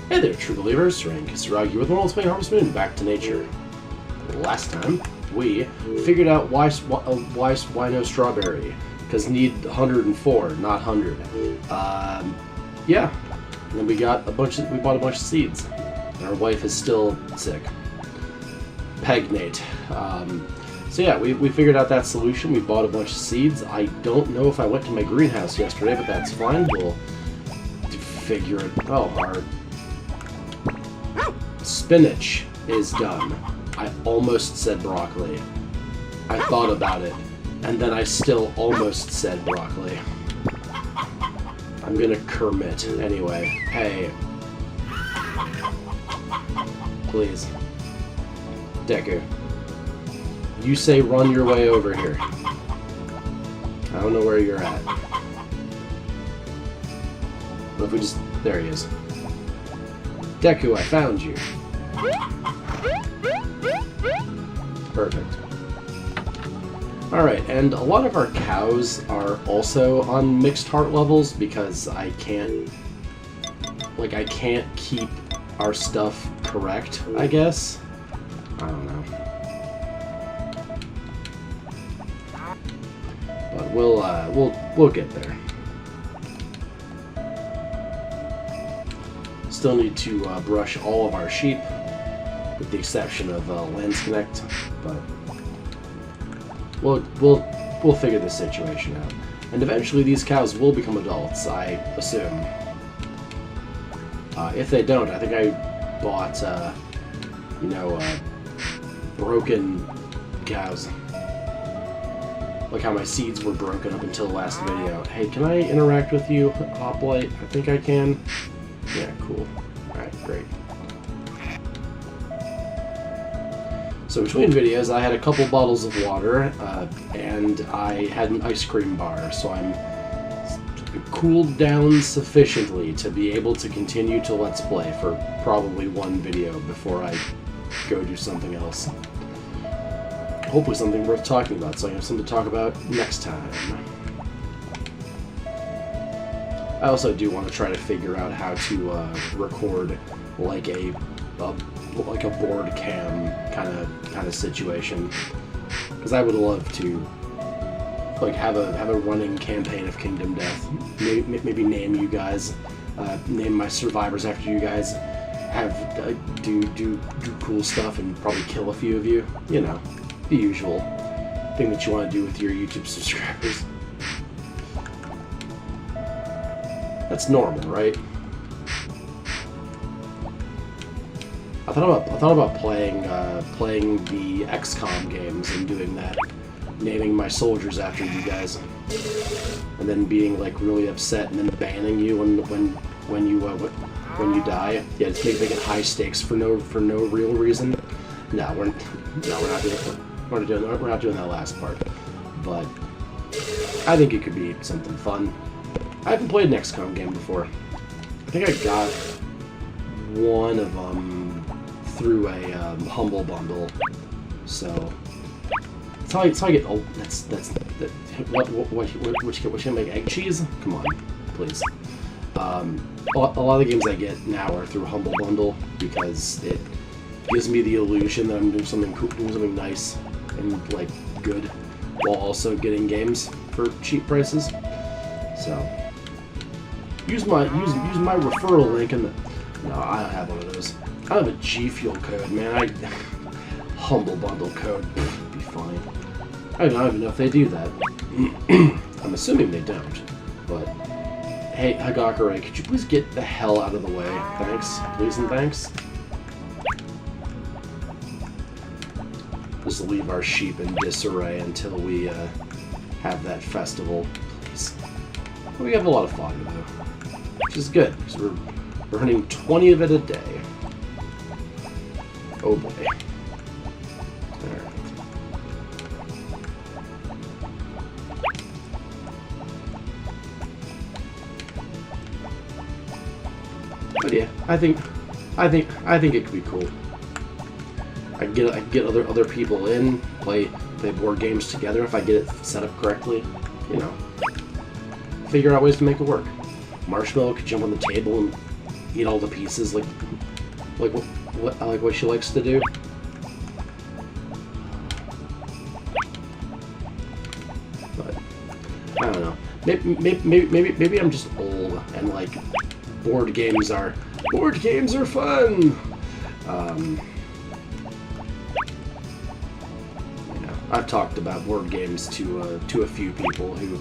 Hey there, true believers. Rain Kisaragi with World's Playing Harvest Moon Back to Nature. Last time, we figured out why no strawberry. Because need 104, not 100. Yeah. And then we bought a bunch of seeds. And our wife is still sick. Pegnate. So yeah, we figured out that solution. We bought a bunch of seeds. I don't know if I went to my greenhouse yesterday, but that's fine. We'll figure it. Oh, our spinach is done. I almost said broccoli. I thought about it, and then I still almost said broccoli. I'm gonna Kermit anyway. Hey. Please. Deku. You say run your way over here. I don't know where you're at. What if we just... There he is. Deku, I found you. Perfect. Alright, and a lot of our cows are also on mixed heart levels because I can't keep our stuff correct, I guess. I don't know. But we'll get there. Still need to brush all of our sheep, with the exception of Lens Connect, but we'll figure this situation out. And eventually these cows will become adults, I assume. If they don't, I think I bought, broken cows. Like how my seeds were broken up until the last video. Hey, can I interact with you, Hoplite? I think I can. Yeah, cool. Alright, great. So between videos, I had a couple bottles of water, and I had an ice cream bar, so I'm cooled down sufficiently to be able to continue to Let's Play for probably one video before I go do something else. Hopefully something worth talking about, so I have something to talk about next time. I also do want to try to figure out how to record like a board cam kind of situation, because I would love to like have a running campaign of Kingdom Death. Maybe name you guys, name my survivors after you guys, have do cool stuff and probably kill a few of you. You know, the usual thing that you want to do with your YouTube subscribers. That's normal, right? I thought about playing the XCOM games and doing that, naming my soldiers after you guys, and then being like really upset and then banning you when you die. Yeah, just make it high stakes for no real reason. No, we're not doing that last part. But I think it could be something fun. I haven't played an XCOM game before. I think I got one of them through a Humble Bundle. So that's how I get. Oh, what you can make egg cheese? Come on, please. A lot of the games I get now are through Humble Bundle because it gives me the illusion that I'm doing something cool, doing something nice and like good, while also getting games for cheap prices. So. Use my referral link in the... No, I don't have one of those. I have a G Fuel code, man. Humble Bundle code. Be fine. I don't even know if they do that. I'm assuming they don't. But hey, Hagakure, could you please get the hell out of the way? Thanks, please and thanks. Just leave our sheep in disarray until we have that festival, please. We have a lot of fodder though. Which is good, because we're hunting 20 of it a day. Oh boy. Alright. But yeah, I think it could be cool. I can get other people in, play board games together if I get it set up correctly. You know, figure out ways to make it work. Marshmallow could jump on the table and eat all the pieces, like what she likes to do. But I don't know. Maybe I'm just old and like board games are fun. You know, I've talked about board games to a few people who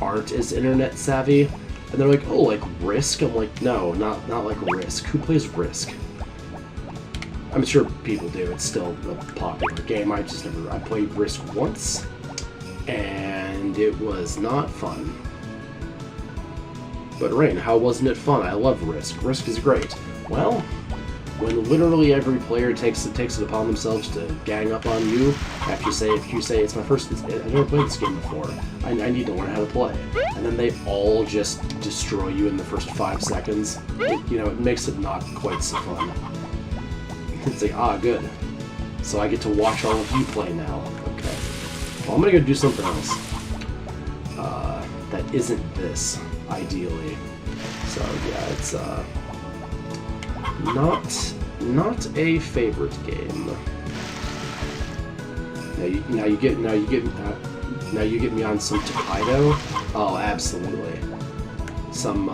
aren't as internet savvy, and they're like, oh, like Risk? I'm like, no, not like Risk. Who plays Risk? I'm sure people do. It's still a popular game. I played Risk once, and it was not fun. But Rain, how wasn't it fun? I love Risk. Risk is great. Well, when literally every player takes it upon themselves to gang up on you, after if you say it's my first, I've never played this game before, I need to learn how to play, and then they all just destroy you in the first 5 seconds, it makes it not quite so fun. It's like, ah, good. So I get to watch all of you play now. Okay. Well, I'm gonna go do something else. That isn't this, ideally. So yeah, it's not a favorite game. Now you get me on some Takedo. Oh, absolutely. Some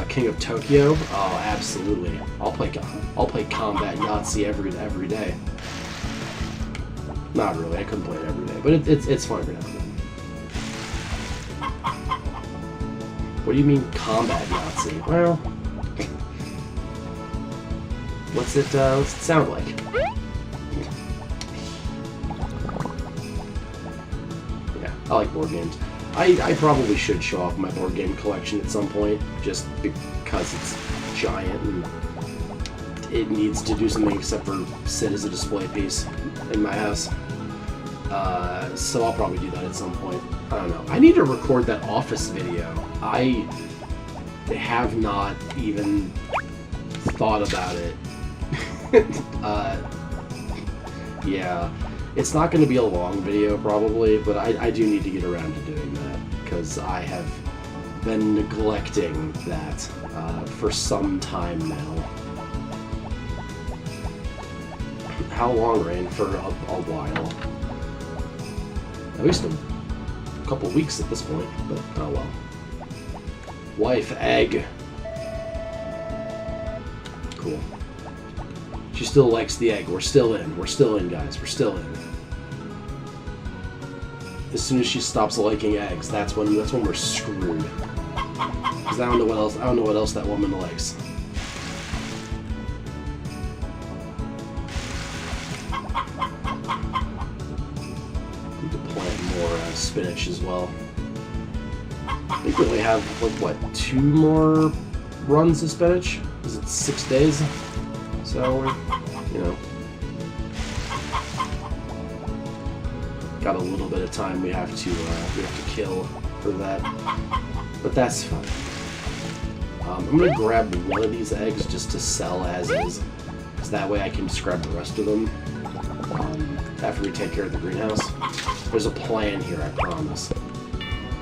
King of Tokyo. Oh, absolutely. I'll play Combat Nazi every day. Not really. I couldn't play it every day, but it's fun every now and then. What do you mean Combat Nazi? Well, what's it sound like? Yeah, I like board games. I probably should show off my board game collection at some point, just because it's giant and it needs to do something except for sit as a display piece in my house. So I'll probably do that at some point. I don't know. I need to record that Office video. I have not even thought about it. Yeah. It's not going to be a long video, probably, but I do need to get around to doing that, because I have been neglecting that for some time now. How long, Rain? For a while. At least a couple weeks at this point, but oh well. Wife, egg. Cool. She still likes the egg. We're still in. We're still in, guys. We're still in. As soon as she stops liking eggs, that's when we're screwed. Because I don't know what else that woman likes. Need to plant more spinach as well. I think we only have like what, 2 more runs of spinach? Is it 6 days? So we're, got a little bit of time we have to kill for that, but that's fine. I'm gonna grab one of these eggs just to sell as is, because that way I can just grab the rest of them after we take care of the greenhouse. There's a plan here, I promise.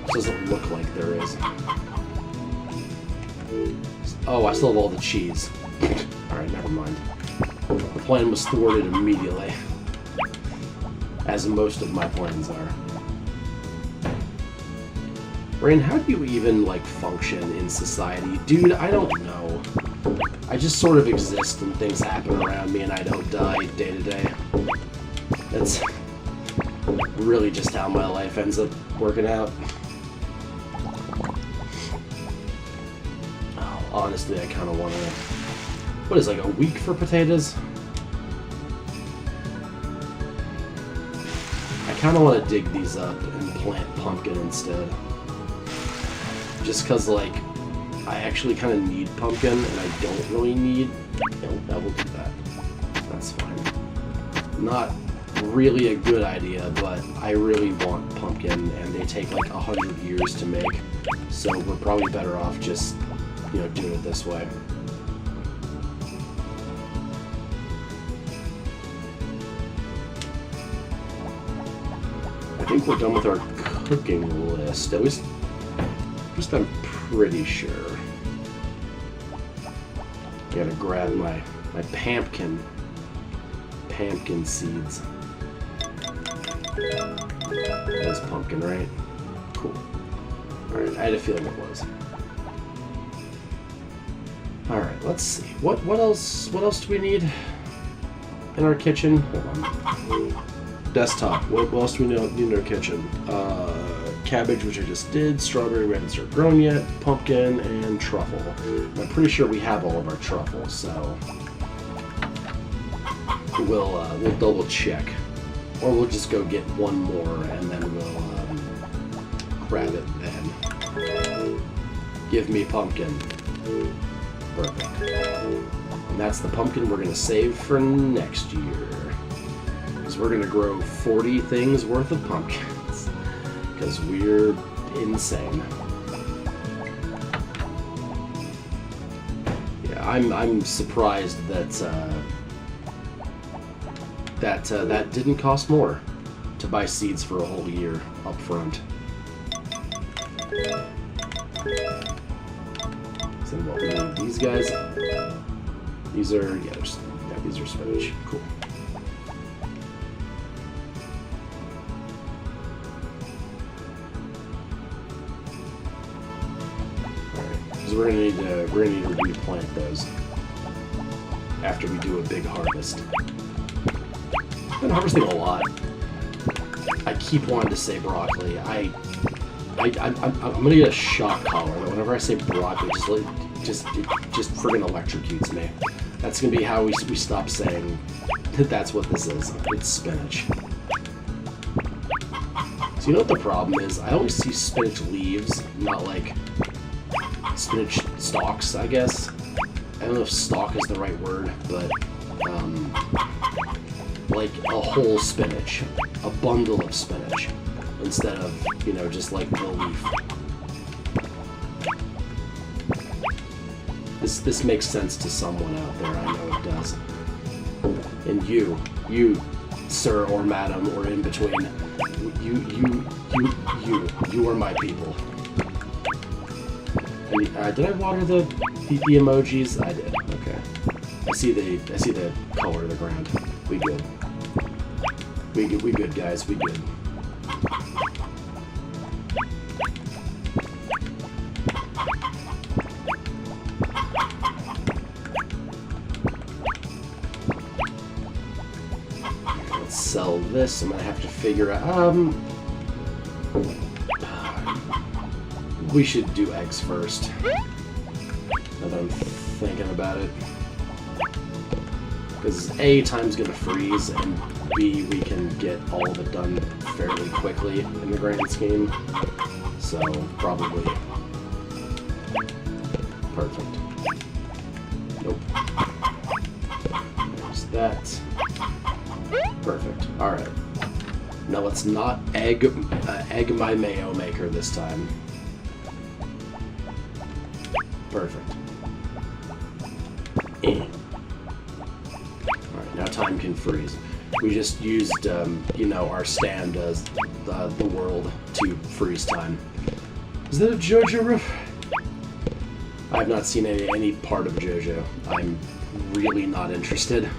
This doesn't look like there is. Oh, I still have all the cheese. Alright, never mind. The plan was thwarted immediately. As most of my plans are. Rain, how do you even, like, function in society? Dude, I don't know. I just sort of exist and things happen around me and I don't die day to day. That's really just how my life ends up working out. Oh, honestly, I kind of want to... What is, like, a week for potatoes? I kind of want to dig these up and plant pumpkin instead. Just because, like, I actually kind of need pumpkin, and I don't really need... I will do that. That's fine. Not really a good idea, but I really want pumpkin, and they take, like, 100 years to make. So we're probably better off just, doing it this way. I think we're done with our cooking list. At least I'm pretty sure. Gotta grab my pumpkin seeds. That's pumpkin, right? Cool. Alright, I had a feeling it was. Alright, let's see. What else do we need in our kitchen? Hold on. Desktop. What else do we need in our kitchen? Cabbage, which I just did. Strawberry, we haven't started growing yet. Pumpkin and truffle. I'm pretty sure we have all of our truffles, so we'll double check, or we'll just go get one more and then we'll grab it then. Give me pumpkin. Perfect. And that's the pumpkin we're gonna save for next year, because we're gonna grow 40 things worth of pumpkins, because we're insane. Yeah, I'm surprised that that didn't cost more to buy seeds for a whole year up front. So what we need, these guys. These are these are spinach. Cool. Alright, because we're gonna need to replant those after we do a big harvest. I've been harvesting a lot. I keep wanting to say broccoli. I'm gonna get a shock collar. Whenever I say broccoli, it just friggin' electrocutes me. That's gonna be how we stop saying that that's what this is. It's spinach. So you know what the problem is? I always see spinach leaves, not like spinach stalks, I guess. I don't know if stalk is the right word, but like a whole spinach, a bundle of spinach, instead of, you know, just like the leaf. This makes sense to someone out there, I know it does. And you, sir or madam or in between, you are my people. Did I water the emojis? I did. Okay. I see the color of the ground. We good. We good, guys. We good. Let's sell this. I'm gonna have to figure out. We should do eggs first. Now that I'm thinking about it. Because A, time's gonna freeze, and B, we can get all of it done fairly quickly in the grand scheme. So, probably. Perfect. Nope. There's that. Perfect. Alright. Now let's not egg my mayo maker this time. Perfect. Alright, now time can freeze. We just used, you know, our stand as the world to freeze time. Is that a JoJo roof? I have not seen any part of JoJo. I'm really not interested.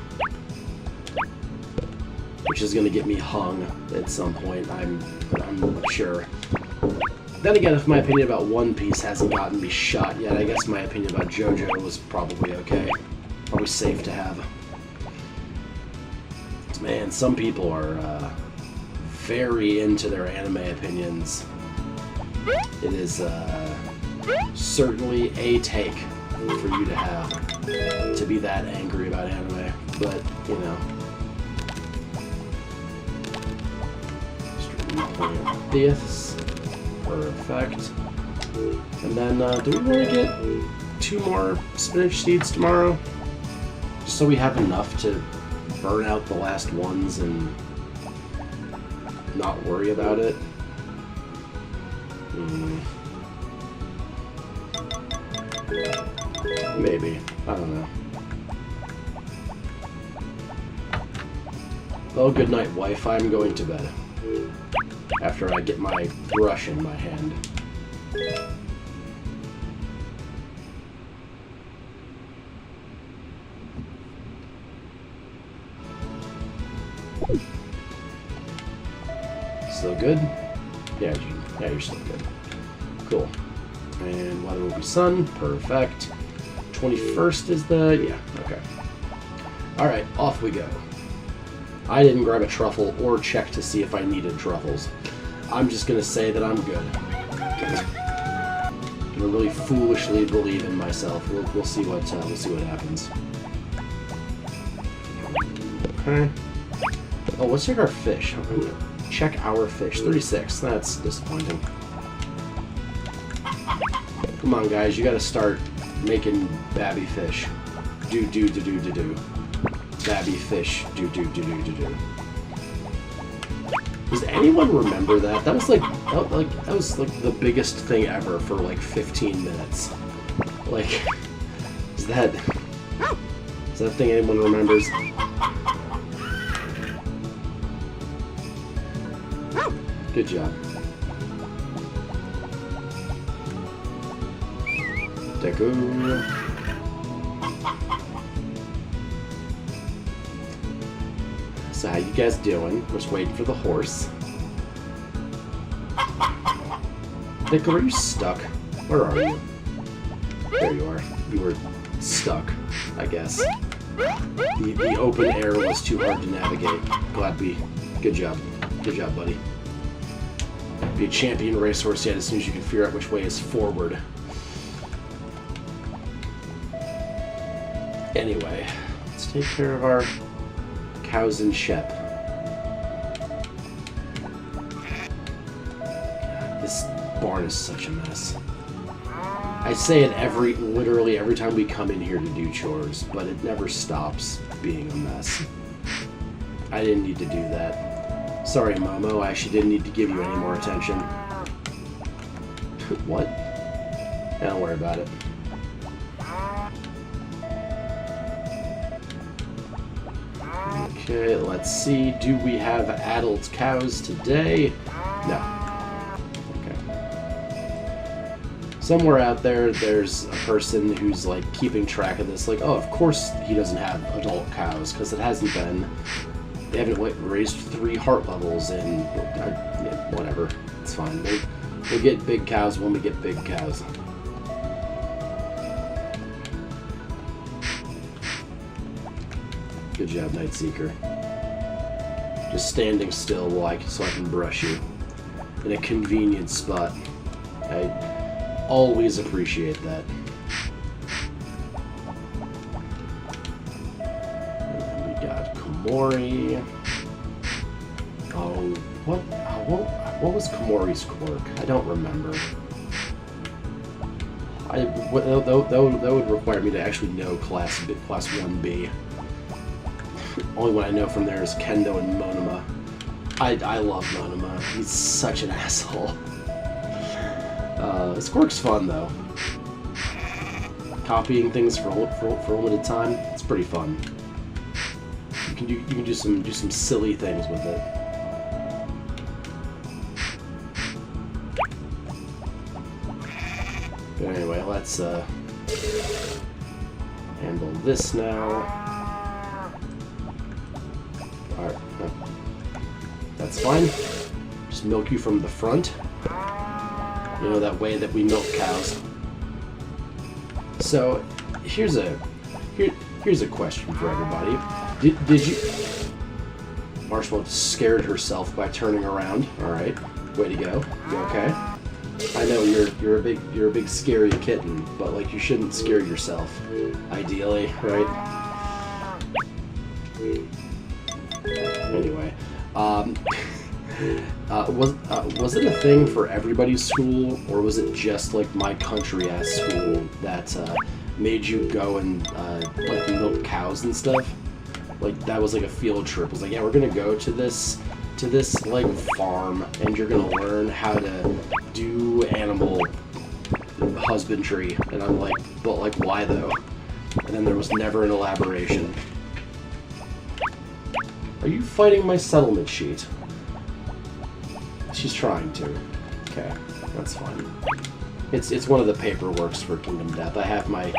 Which is going to get me hung at some point, I'm sure. Then again, if my opinion about One Piece hasn't gotten me shot yet, I guess my opinion about JoJo was probably okay. Probably safe to have. Man, some people are very into their anime opinions. It is certainly a take for you to have, to be that angry about anime, but, you know. This. Perfect. And then, do we want to get 2 more spinach seeds tomorrow? Just so we have enough to burn out the last ones and not worry about it. Maybe. I don't know. Oh, good night, wife. I'm going to bed. After I get my brush in my hand. Still good? Yeah, you're still good. Cool. And weather will be sun. Perfect. 21st is the... yeah, okay. Alright, off we go. I didn't grab a truffle or check to see if I needed truffles. I'm just gonna say that I'm good. I'm gonna really foolishly believe in myself. We'll see what happens. Okay. Oh, let's check our fish. Check our fish. 36. That's disappointing. Come on, guys. You gotta start making babby fish. Do. Babby fish. Do. Does anyone remember that? That was like the biggest thing ever for like 15 minutes. Like, is that thing anyone remembers? Good job. Deku. So how you guys doing? We're just waiting for the horse. Nico, are you stuck? Where are you? There you are. You were stuck, I guess. The open air was too hard to navigate. Good job. Good job, buddy. Be a champion racehorse yet as soon as you can figure out which way is forward. Anyway, let's take care of our cows and Shep. God, this barn is such a mess. I say it literally every time we come in here to do chores, but it never stops being a mess. I didn't need to do that. Sorry, Momo, I actually didn't need to give you any more attention. What? Don't worry about it. Okay, let's see. Do we have adult cows today? No. Okay. Somewhere out there, there's a person who's like keeping track of this. Like, oh, of course he doesn't have adult cows because it hasn't been. They haven't raised 3 heart levels in. Whatever. It's fine. We'll get big cows when we get big cows. Good job, Night Seeker. Just standing still so I can brush you in a convenient spot. I always appreciate that. And then we got Komori. Oh, what was Komori's quirk? I don't remember. That would require me to actually know Class 1B. Only one I know from there is Kendo and Monoma. I love Monoma. He's such an asshole. His quirk's fun though. Copying things for a limited time, it's pretty fun. You can do some silly things with it. But anyway, let's handle this now. Alright, no. That's fine. Just milk you from the front. You know, that way that we milk cows. So, here's a question for everybody. Did you... Marshmallow scared herself by turning around. Alright, way to go. You okay? I know you're a big scary kitten, but like you shouldn't scare yourself. Ideally, right? Anyway, was it a thing for everybody's school, or was it just like my country-ass school that made you go and like milk cows and stuff? Like that was like a field trip. It was like, yeah, we're gonna go to this like farm, and you're gonna learn how to do animal husbandry. And I'm like, but like, why though? And then there was never an elaboration. Are you fighting my settlement sheet? She's trying to. Okay, that's fine. It's one of the paperworks for Kingdom Death. I have my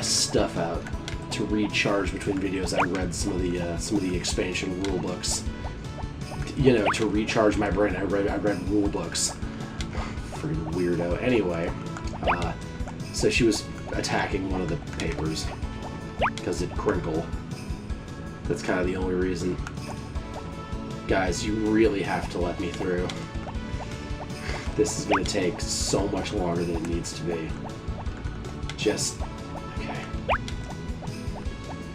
stuff out to to recharge between videos, I read some of the expansion rule books. You know, to recharge my brain, I read rule books. Freaking weirdo. Anyway, so she was attacking one of the papers because it crinkled. That's kind of the only reason. Guys, you really have to let me through. This is going to take so much longer than it needs to be. Just... okay.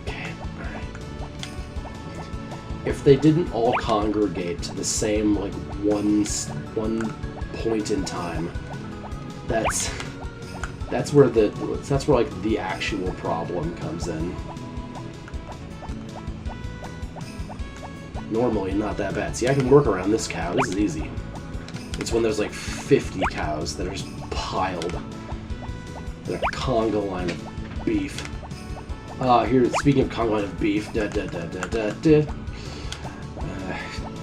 Okay, alright. If they didn't all congregate to the same, like, one point in time, that's where like the actual problem comes in. Normally not that bad. See, I can work around this cow. This is easy. It's when there's like 50 cows that are just piled in a conga line of beef. Here, speaking of conga line of beef,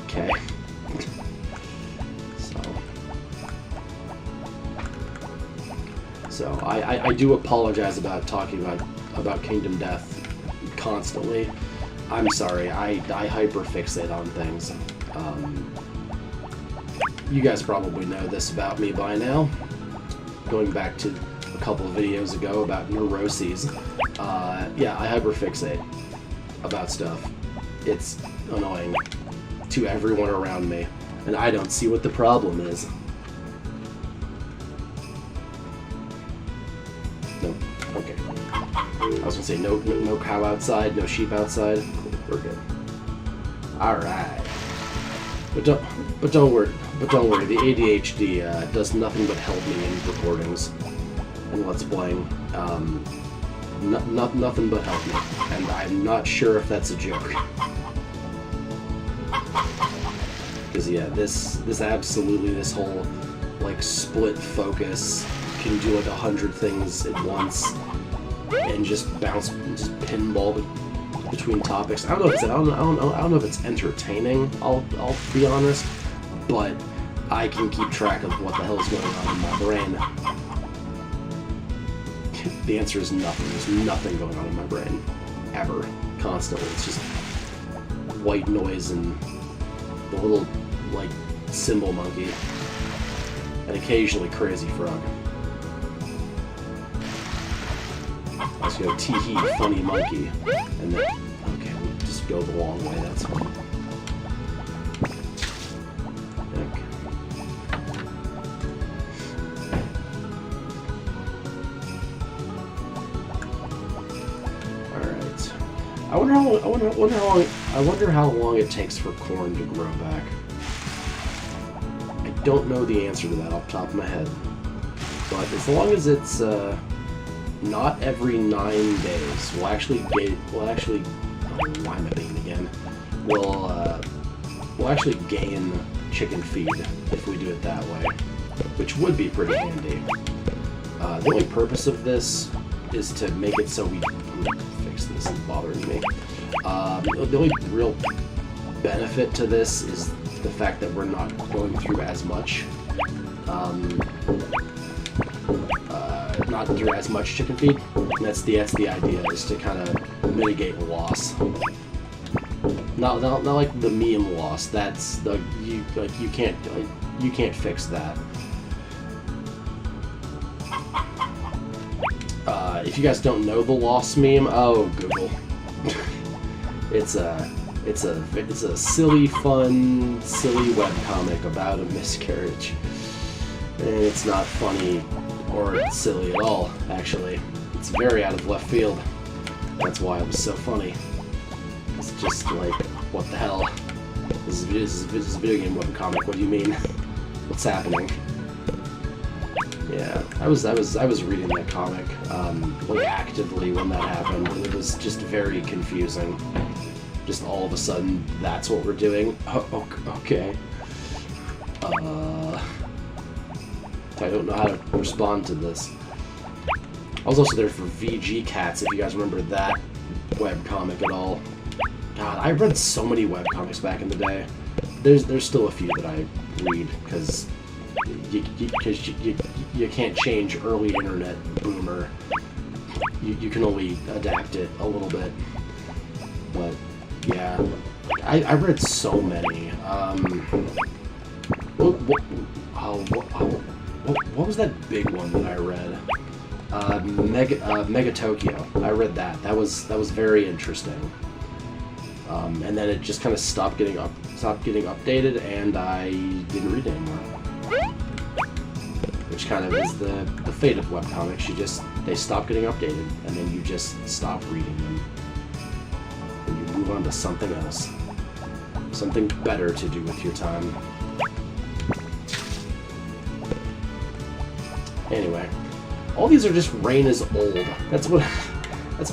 okay. So I do apologize about talking about Kingdom Death constantly. I'm sorry, I hyperfixate on things. You guys probably know this about me by now. Going back to a couple of videos ago about neuroses. Yeah, I hyperfixate about stuff. It's annoying to everyone around me, and I don't see what the problem is. No, okay. I was gonna say no cow outside, no sheep outside. Cool, we're good. All right. But don't worry. The ADHD does nothing but help me in recordings and Let's Playing. Nothing but help me, and I'm not sure if that's a joke. Because yeah, this whole like split focus can do like 100 things at once and just pinball between topics. I don't know if it's entertaining. I'll be honest, but I can keep track of what the hell is going on in my brain. The answer is nothing. There's nothing going on in my brain ever, constantly. It's just white noise and the little like cymbal monkey, and occasionally Crazy Frog. Let's go tee-hee, funny monkey, and then, okay, we'll just go the long way, that's fine. Okay. Alright. I wonder how long it takes for corn to grow back. I don't know the answer to that off the top of my head. But as long as it's, not every 9 days. Why am I thinking again? We'll actually gain chicken feed if we do it that way, which would be pretty handy. The only purpose of this is to make it so we fix this. It's bothering me. The only real benefit to this is the fact that we're not going through as much. Not through as much chicken feed. That's the idea, is to kind of mitigate loss. Not like the meme loss. That's the you can't fix that. If you guys don't know the loss meme, oh Google. It's a silly, fun, silly webcomic about a miscarriage, and it's not funny or silly at all, actually. It's very out of left field. That's why it was so funny. It's just like, what the hell? This is a video game webcomic, what do you mean? What's happening? Yeah, I was reading that comic, like actively when that happened, and it was just very confusing. Just all of a sudden, that's what we're doing? Oh, okay. I don't know how to respond to this. I was also there for VG Cats, if you guys remember that webcomic at all. God, I read so many webcomics back in the day. There's still a few that I read, because you can't change early internet boomer. you can only adapt it a little bit. But yeah, I read so many. What was that big one that I read? Mega Tokyo. I read that. That was very interesting. And then it just kind of stopped getting updated, and I didn't read it anymore. Which kind of is the fate of webcomics. They stop getting updated, and then you just stop reading them. And you move on to something else. Something better to do with your time. Anyway, all these are just Rain is old. That's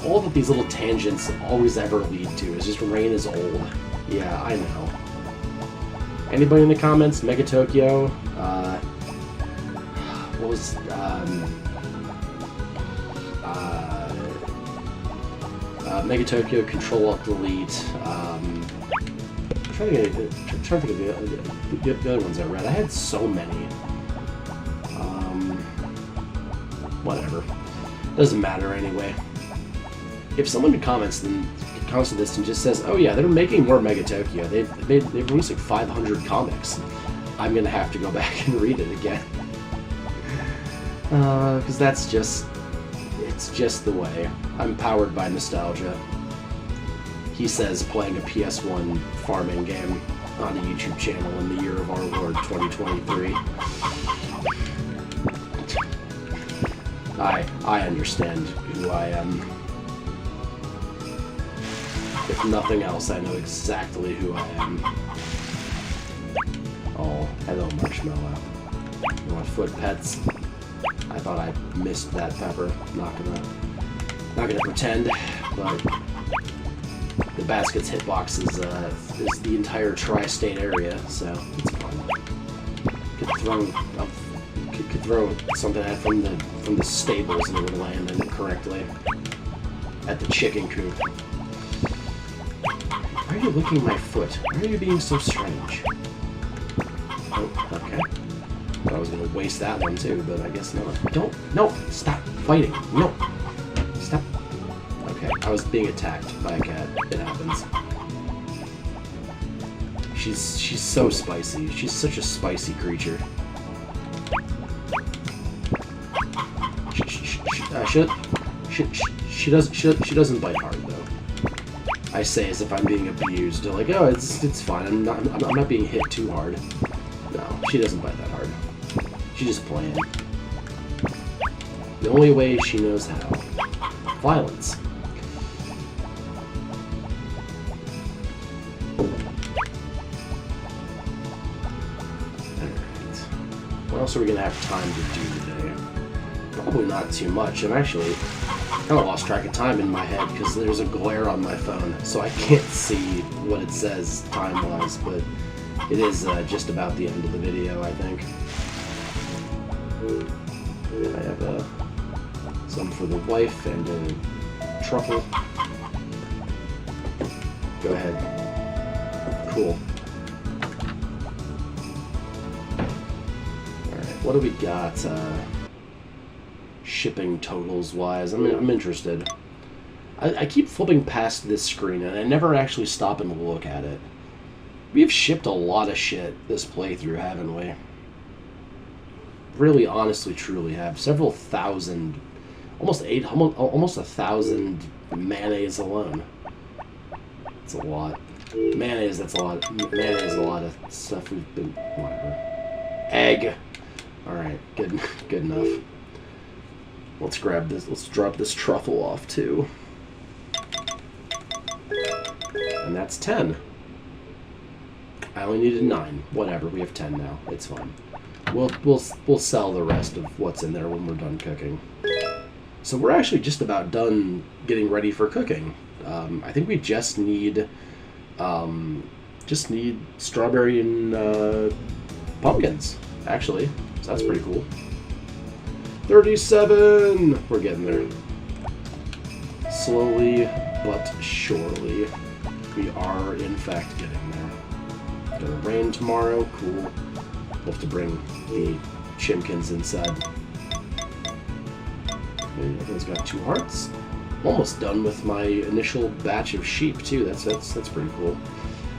all that these little tangents always ever lead to, is just Rain is old. Yeah, I know. Anybody in the comments? Mega Tokyo? What was, Mega Tokyo, Control-Alt-Delete, I'm trying to think of the other ones I read. I had so many. Whatever. Doesn't matter anyway. If someone comments to this and just says, "Oh yeah, they're making more Mega Tokyo. They've released like 500 comics," I'm gonna have to go back and read it again. Because it's just the way. I'm powered by nostalgia. He says, playing a PS1 farming game on a YouTube channel in the year of our Lord 2023. I understand who I am. If nothing else, I know exactly who I am. Oh, hello, Marshmallow. You want foot pets? I thought I missed that pepper. Not gonna pretend, but the basket's hitbox is the entire tri-state area, so it's fun. Could throw something out from the stables and it would land in it correctly. At the chicken coop. Why are you licking my foot? Why are you being so strange? Oh, okay. Thought I was gonna waste that one too, but I guess not. No! Stop fighting! No! Stop! Okay, I was being attacked by a cat. It happens. She's so spicy. She's such a spicy creature. She doesn't bite hard though. I say as if I'm being abused. Like, oh, it's fine. I'm not being hit too hard. No, she doesn't bite that hard. She's just playing. The only way she knows how. Violence. Alright. What else are we gonna have time to do today? Probably not too much. I'm actually kind of lost track of time in my head because there's a glare on my phone, so I can't see what it says time-wise, but it is just about the end of the video, I think. And I have some for the wife and a truffle. Go ahead. Cool. Alright, what do we got? Shipping totals wise, I'm interested. I keep flipping past this screen and I never actually stop and look at it. We've shipped a lot of shit this playthrough, haven't we? Really, honestly, truly have. Several thousand, almost 1,000 mayonnaise alone. That's a lot. Mayonnaise, that's a lot. Mayonnaise, a lot of stuff we've been, whatever. Egg. Alright, good enough. Let's grab this, let's drop this truffle off too. And that's 10. I only needed 9. Whatever, we have 10 now. It's fine. We'll sell the rest of what's in there when we're done cooking. So we're actually just about done getting ready for cooking. I think we just need strawberry and pumpkins, actually. So that's pretty cool. 37! We're getting there. Slowly but surely, we are in fact getting there. It's gonna rain tomorrow, cool. We'll have to bring the chimkins inside. Okay, everyone's got 2 hearts. almost done with my initial batch of sheep too. That's pretty cool.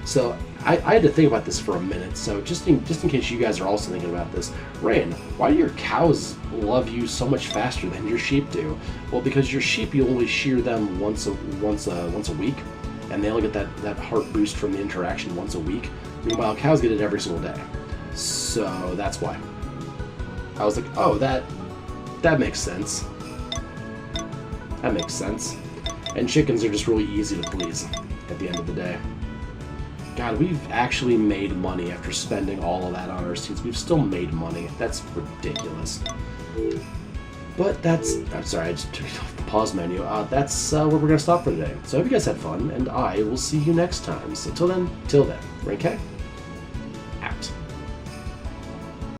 So I had to think about this for a minute. So just in case you guys are also thinking about this, Rain, why do your cows love you so much faster than your sheep do? Well, because your sheep, you only shear them once a week, and they only get that heart boost from the interaction once a week. Meanwhile, cows get it every single day. So that's why. I was like, oh, that makes sense. That makes sense. And chickens are just really easy to please at the end of the day. God, we've actually made money after spending all of that on our seeds. We've still made money. That's ridiculous. But that's... I'm sorry, I just took it off the pause menu. That's where we're going to stop for today. So I hope you guys had fun, and I will see you next time. So till then, Rain K.